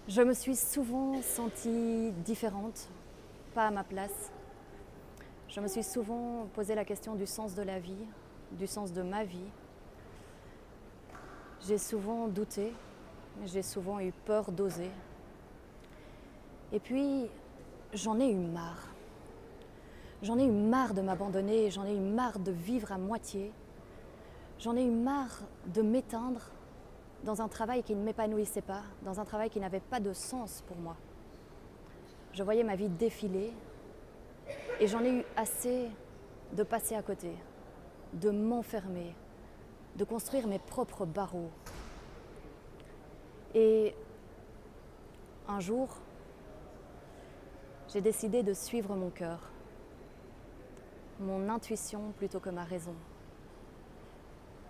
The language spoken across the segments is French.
Je me suis souvent sentie différente, pas à ma place. Je me suis souvent posé la question du sens de la vie, du sens de ma vie. J'ai souvent douté, j'ai souvent eu peur d'oser. Et puis, j'en ai eu marre. J'en ai eu marre de m'abandonner, j'en ai eu marre de vivre à moitié. J'en ai eu marre de m'éteindre dans un travail qui ne m'épanouissait pas, dans un travail qui n'avait pas de sens pour moi. Je voyais ma vie défiler et j'en ai eu assez de passer à côté, de m'enfermer, de construire mes propres barreaux. Et un jour, j'ai décidé de suivre mon cœur, mon intuition plutôt que ma raison.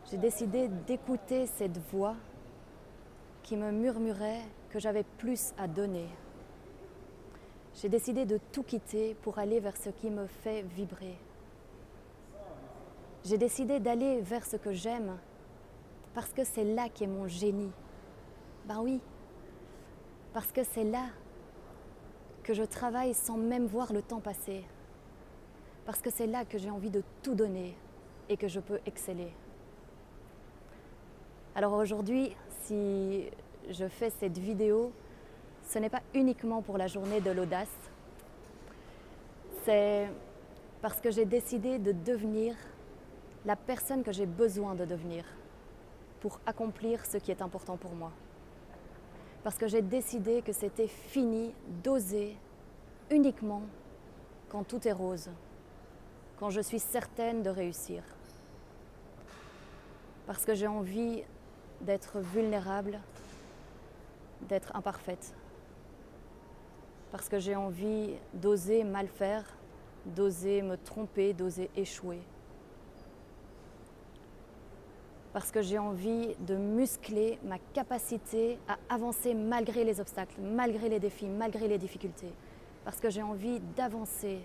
J'ai décidé d'écouter cette voix qui me murmurait que j'avais plus à donner. J'ai décidé de tout quitter pour aller vers ce qui me fait vibrer. J'ai décidé d'aller vers ce que j'aime parce que c'est là qu'est mon génie. Ben oui, parce que c'est là que je travaille sans même voir le temps passer. Parce que c'est là que j'ai envie de tout donner et que je peux exceller. Alors aujourd'hui, si je fais cette vidéo, ce n'est pas uniquement pour la journée de l'audace, c'est parce que j'ai décidé de devenir la personne que j'ai besoin de devenir pour accomplir ce qui est important pour moi. Parce que j'ai décidé que c'était fini d'oser uniquement quand tout est rose, quand je suis certaine de réussir. Parce que j'ai envie d'être vulnérable, d'être imparfaite. Parce que j'ai envie d'oser mal faire, d'oser me tromper, d'oser échouer. Parce que j'ai envie de muscler ma capacité à avancer malgré les obstacles, malgré les défis, malgré les difficultés. Parce que j'ai envie d'avancer,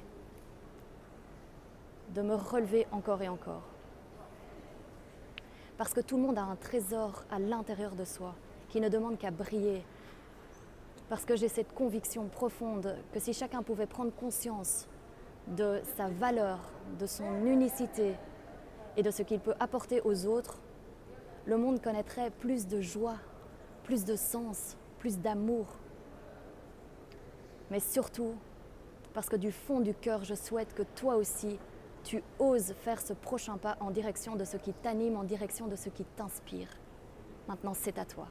de me relever encore et encore. Parce que tout le monde a un trésor à l'intérieur de soi qui ne demande qu'à briller. Parce que j'ai cette conviction profonde que si chacun pouvait prendre conscience de sa valeur, de son unicité et de ce qu'il peut apporter aux autres, le monde connaîtrait plus de joie, plus de sens, plus d'amour. Mais surtout, parce que du fond du cœur, je souhaite que toi aussi, tu oses faire ce prochain pas en direction de ce qui t'anime, en direction de ce qui t'inspire. Maintenant, c'est à toi.